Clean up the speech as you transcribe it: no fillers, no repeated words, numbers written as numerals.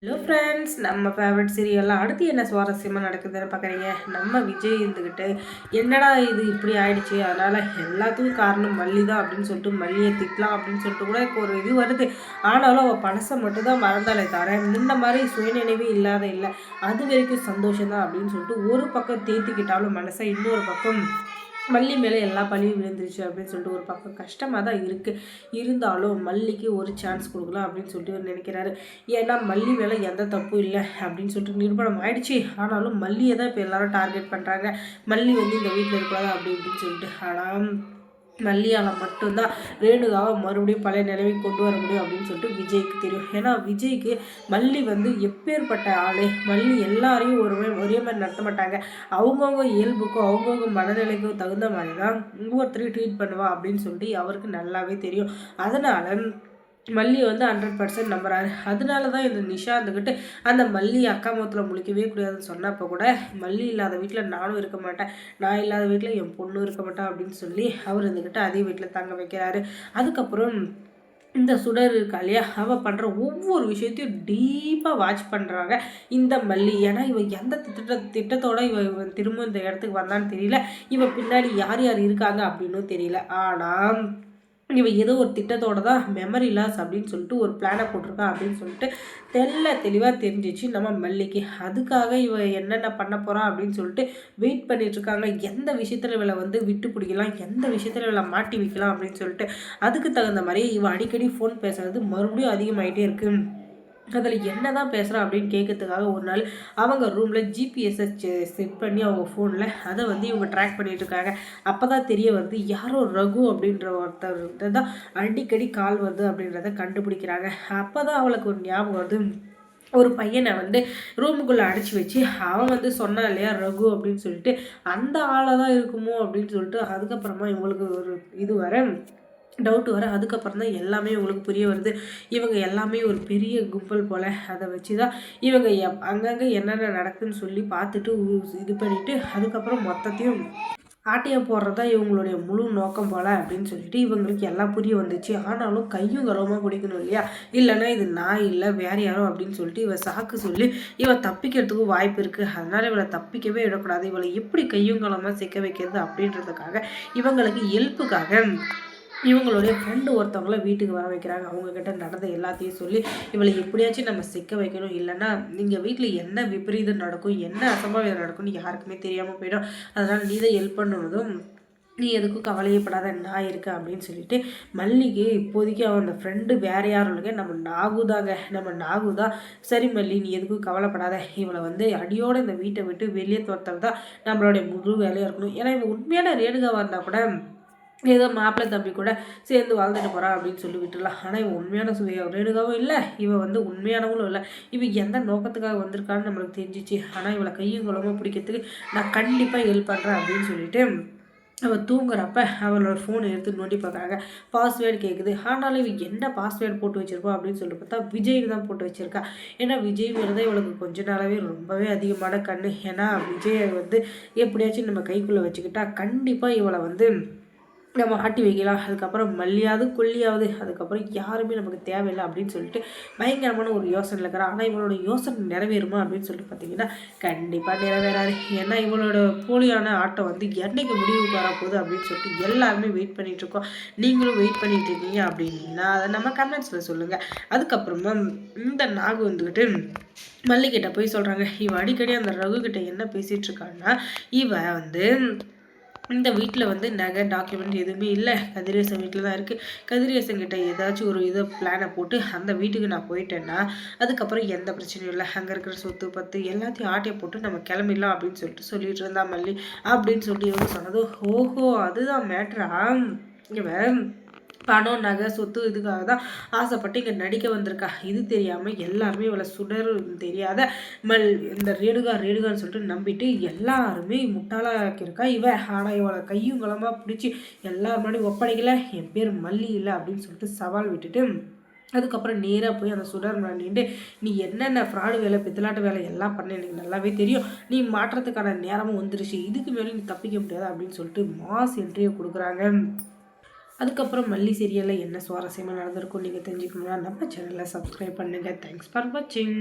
Hello friends, நம்ம favourite சீரியல்லாம் அடுத்து என்ன சுவாரஸ்யமாக நடக்குதுன்னு பார்க்குறீங்க. நம்ம விஜய் இருந்துக்கிட்டு என்னடா இது இப்படி ஆயிடுச்சு, அதனால் எல்லாத்துக்கும் காரணம் மல்லி தான் அப்படின்னு சொல்லிட்டு மல்லியை திட்டலாம் அப்படின்னு சொல்லிட்டு கூட இப்போ ஒரு இது வருது. ஆனாலும் அவள் பழசை மட்டும்தான் மறந்தாலே தவிர முன்ன மாதிரி சுயநினைவே இல்லாத இல்லை. அது வரைக்கும் சந்தோஷம்தான் அப்படின்னு சொல்லிட்டு ஒரு பக்கம் தேத்திக்கிட்டாலும் மனசை இன்னொரு பக்கம் மல்லி மேலே எல்லா பழியும் விழுந்துருச்சு அப்படின்னு சொல்லிட்டு ஒரு பக்கம் கஷ்டமாக தான் இருக்குது. இருந்தாலும் மல்லிக்கு ஒரு சான்ஸ் கொடுக்கலாம் அப்படின்னு சொல்லிட்டு இவர் நினைக்கிறாரு. ஏன்னா மல்லி மேலே எந்த தப்பும் இல்லை அப்படின்னு சொல்லிட்டு நிரூபணம் ஆயிடுச்சு. ஆனாலும் மல்லியை தான் இப்போ எல்லாரும் டார்கெட் பண்ணுறாங்க. மல்லி வந்து இந்த வீட்டில் இருக்கக்கூடாது அப்படி இப்படின்னு சொல்லிட்டு. ஆனால் மல்லியால் மட்டும்தான் ரேணுகாவை மறுபடியும் பழைய நிலைமைக்கு கொண்டு வர முடியும் அப்படின்னு சொல்லிட்டு விஜய்க்கு தெரியும். ஏன்னா விஜய்க்கு மல்லி வந்து எப்பேற்பட்ட ஆள். மல்லி எல்லாரையும் ஒரே மாதிரி நடத்த மாட்டாங்க. அவங்கவுங்க இயல்புக்கும் அவங்கவுங்க மனநிலைக்கும் தகுந்த மாதிரி தான் ஒவ்வொருத்தரையும் ட்ரீட் பண்ணுவா அப்படின்னு சொல்லிட்டு அவருக்கு நல்லாவே தெரியும். அதனால் மல்லி வந்து 100% நம்புறாரு. அதனால தான் இந்த நிஷா இருந்துக்கிட்டு அந்த மல்லி அக்கா முகத்தில் முழிக்கவே கூடாதுன்னு சொன்னப்போ கூட மல்லி இல்லாத வீட்டில் நானும் இருக்க மாட்டேன், நான் இல்லாத வீட்டில் என் பொண்ணும் இருக்க மாட்டேன் அப்படின்னு சொல்லி அவர் இருந்துக்கிட்டு அதே வீட்டில் தங்க வைக்கிறாரு. அதுக்கப்புறம் இந்த சுடர் இருக்கா இல்லையா, அவள் பண்ணுற ஒவ்வொரு விஷயத்தையும் டீப்பாக வாட்ச் பண்ணுறாங்க இந்த மல்லி. ஏன்னா இவன் எந்த திட்டத்தோட இவன் திரும்ப இந்த இடத்துக்கு வந்தான்னு தெரியல, இவன் பின்னாடி யார் யார் இருக்காங்க அப்படின்னும் தெரியல. ஆனால் இவன் ஏதோ ஒரு திட்டத்தோட தான் மெமரி லாஸ் அப்படின்னு சொல்லிட்டு ஒரு பிளானை போட்டிருக்கான் அப்படின்னு சொல்லிட்டு தெளிவாக தெரிஞ்சிச்சு நம்ம மல்லிக்கு. அதுக்காக இவன் என்னென்ன பண்ண போகிறான் அப்படின்னு சொல்லிட்டு வெயிட் பண்ணிட்டு இருக்காங்க. எந்த விஷயத்தில் இவளை வந்து விட்டு பிடிக்கலாம், எந்த விஷயத்தில் இவளை மாட்டி வைக்கலாம் அப்படின்னு சொல்லிட்டு. அதுக்கு தகுந்த மாதிரி இவன் அடிக்கடி ஃபோன் பேசுறது மறுபடியும் அதிகமாகிட்டே இருக்கு. அதில் என்ன தான் பேசுகிறான் அப்படின்னு கேட்கறதுக்காக ஒரு நாள் அவங்க ரூமில் ஜிபிஎஸ்ஸை செட் பண்ணி அவங்க ஃபோனில் அதை வந்து இவங்க ட்ராக் பண்ணிகிட்டு இருக்காங்க. அப்போ தான் தெரிய வருது யாரோ ரகு அப்படின்ற ஒருத்தர் தான் அடிக்கடி கால் வருது அப்படின்றத கண்டுபிடிக்கிறாங்க. அப்போ தான் அவளுக்கு ஒரு ஞாபகம் வருது. ஒரு பையனை வந்து ரூமுக்குள்ளே அடைச்சி வச்சு அவன் வந்து சொன்னான் இல்லையா ரகு அப்படின்னு சொல்லிட்டு, அந்த ஆளை தான் இருக்குமோ அப்படின்னு சொல்லிட்டு அதுக்கப்புறமா இவங்களுக்கு ஒரு இது வர டவுட் வர அதுக்கப்புறம் தான் எல்லாமே உங்களுக்கு புரிய வருது. இவங்க எல்லாமே ஒரு பெரிய கும்பல் போல். அதை வச்சு தான் இவங்க அங்கங்கே என்னென்ன நடக்குதுன்னு சொல்லி பார்த்துட்டு இது பண்ணிவிட்டு அதுக்கப்புறம் மொத்தத்தையும் ஆட்டையை போடுறது தான் இவங்களுடைய முழு நோக்கம் போல் அப்படின்னு சொல்லிட்டு இவங்களுக்கு எல்லாம் புரிய வந்துச்சு. ஆனாலும் கையும் கலவமாக குடிக்கணும் இல்லையா, இல்லைன்னா இது நான் இல்லை வேறு யாரோ அப்படின்னு சொல்லிட்டு இவன் சாக்கு சொல்லி இவன் தப்பிக்கிறதுக்கும் வாய்ப்பு இருக்குது. அதனால் இவளை தப்பிக்கவே விடக்கூடாது, இவளை எப்படி கையும் கலமாக சிக்க வைக்கிறது அப்படின்றதுக்காக இவங்களுக்கு ஹெல்ப்புக்காக இவங்களுடைய ஃப்ரெண்டு ஒருத்தவங்கள வீட்டுக்கு வர வைக்கிறாங்க. அவங்கக்கிட்ட நடந்த எல்லாத்தையும் சொல்லி இவளை எப்படியாச்சும் நம்ம சிக்க வைக்கணும், இல்லைன்னா நீங்கள் வீட்டில் என்ன விபரீதம் நடக்கும், என்ன அசம்பாவிதம் நடக்கும்னு யாருக்குமே தெரியாமல் போயிடும். அதனால் நீ தான் ஹெல்ப் பண்ணதும் நீ எதுக்கும் கவலையப்படாத நான் இருக்கேன் அப்படின்னு சொல்லிட்டு மல்லிக்கு இப்போதைக்கு அவன் அந்த ஃப்ரெண்டு வேறு யாரும் இல்லைங்க, நம்ம நாகு தாங்க, நம்ம நாகு தான். சரி மல்லி நீ எதுக்கும் கவலைப்படாத, இவளை வந்து அடியோடு இந்த வீட்டை விட்டு வெளியே துரத்துறது தான் நம்மளுடைய முழு வேலையாக இருக்கணும். ஏன்னா இவன் உண்மையான ரேணுகாவாக இருந்தால் கூட ஏதோ மாப்பிள்ளை தம்பி கூட சேர்ந்து வாழ்ந்துட்டு போகிறா அப்படின்னு சொல்லி விட்டுடலாம். ஆனால் இவன் உண்மையான ரேணுகாவும் இல்லை, இவன் வந்து உண்மையானவங்களும் இல்லை. இவன் எந்த நோக்கத்துக்காக வந்திருக்கான்னு நம்மளுக்கு தெரிஞ்சிச்சு. ஆனால் இவளை கையும் குளமாக பிடிக்கிறதுக்கு நான் கண்டிப்பாக ஹெல்ப் பண்ணுறேன் அப்படின்னு சொல்லிட்டு அவள் தூங்குறப்ப அவளோட ஃபோனை எடுத்து நோண்டி பார்க்குறாங்க. பாஸ்வேர்டு கேட்குது. ஆனாலும் இவன் என்ன பாஸ்வேர்டு போட்டு வச்சுருப்போம் அப்படின்னு சொல்லிட்டு பார்த்தா விஜய்க்கு தான் போட்டு வச்சுருக்கா. ஏன்னா விஜய் மேலே இவளுக்கு கொஞ்ச நாளாகவே ரொம்பவே அதிகமான கண்ணு. ஏன்னா விஜயை வந்து எப்படியாச்சும் நம்ம கைக்குள்ளே வச்சுக்கிட்டா கண்டிப்பாக இவளை வந்து நம்ம ஆட்டி வைக்கலாம். அதுக்கப்புறம் மல்லியாவது கொல்லியாவது அதுக்கப்புறம் யாருமே நமக்கு தேவையில்லை அப்படின்னு சொல்லிட்டு பயங்கரமான ஒரு யோசனை இருக்கிறா. ஆனால் இவளோட யோசனை நிறைவேறுமா அப்படின்னு சொல்லிட்டு பார்த்தீங்கன்னா கண்டிப்பாக நிறைவேறாது. ஏன்னா இவளோட போலியான ஆட்டம் வந்து என்னைக்கு முடிவுக்கு வரப்போகுது அப்படின்னு சொல்லிட்டு எல்லாருமே வெயிட் பண்ணிகிட்ருக்கோம். நீங்களும் வெயிட் பண்ணிட்டு இருக்கீங்க அப்படின்னா அதை நம்ம கமெண்ட்ஸில் சொல்லுங்கள். அதுக்கப்புறமா இந்த நாகு வந்துக்கிட்டு மல்லிகிட்ட போய் சொல்கிறாங்க. இவன் அடிக்கடி அந்த ரகு கிட்ட என்ன பேசிகிட்டு இருக்கான்னா, இவன் வந்து இந்த வீட்டில் வந்து நகை டாக்குமெண்ட் எதுவுமே இல்லை, கதிரேசன் வீட்டில் தான் இருக்குது. கதிரேசன் கிட்ட ஏதாச்சும் ஒரு இதை பிளானை போட்டு அந்த வீட்டுக்கு நான் போயிட்டேன்னா அதுக்கப்புறம் எந்த பிரச்சனையும் இல்லை, அங்கே இருக்கிற சொத்து பத்து எல்லாத்தையும் ஆட்டையை போட்டு நம்ம கிளம்பிடலாம் அப்படின்னு சொல்லிட்டு இருந்தா மல்லி அப்படின்னு சொல்லி இவங்க சொன்னதும் ஓஹோ அதுதான் மேட்ரா, இவன் பணம் நகை சொத்து இதுக்காக தான் ஆசைப்பட்டு இங்கே நடிக்க வந்திருக்கா. இது தெரியாமல் எல்லாருமே இவளை சுடர் தெரியாத இந்த ரேணுகான்னு சொல்லிட்டு நம்பிட்டு எல்லாருமே முட்டாளாக்கியிருக்கா இவ. ஆனால் இவளை கையும் களமாக பிடிச்சி எல்லாரும் முன்னாடி ஒப்படைக்கல, என் பேர் மல்லி இல்லை அப்படின்னு சொல்லிட்டு சவால் விட்டுட்டு அதுக்கப்புறம் நேராக போய் அந்த சுடர் நின்று நீ என்னென்ன ஃப்ராடு வேலை பித்தலாட்டு வேலை எல்லாம் பண்ண எனக்கு நல்லாவே தெரியும், நீ மாற்றத்துக்கான நேரமும் வந்துருச்சு, இதுக்கு மேலே நீ தப்பிக்க முடியாது அப்படின்னு சொல்லிட்டு மாஸ் என்ட்ரியை கொடுக்குறாங்க. அதுக்கப்புறம் மல்லி சீரியலில் என்ன சுவாரஸ்யமாக நடந்திருக்கும் நீங்கள் தெரிஞ்சுக்கணும்னா நம்ம சேனலை சப்ஸ்கிரைப் பண்ணுங்கள். தேங்க்ஸ் ஃபார் வாட்சிங்.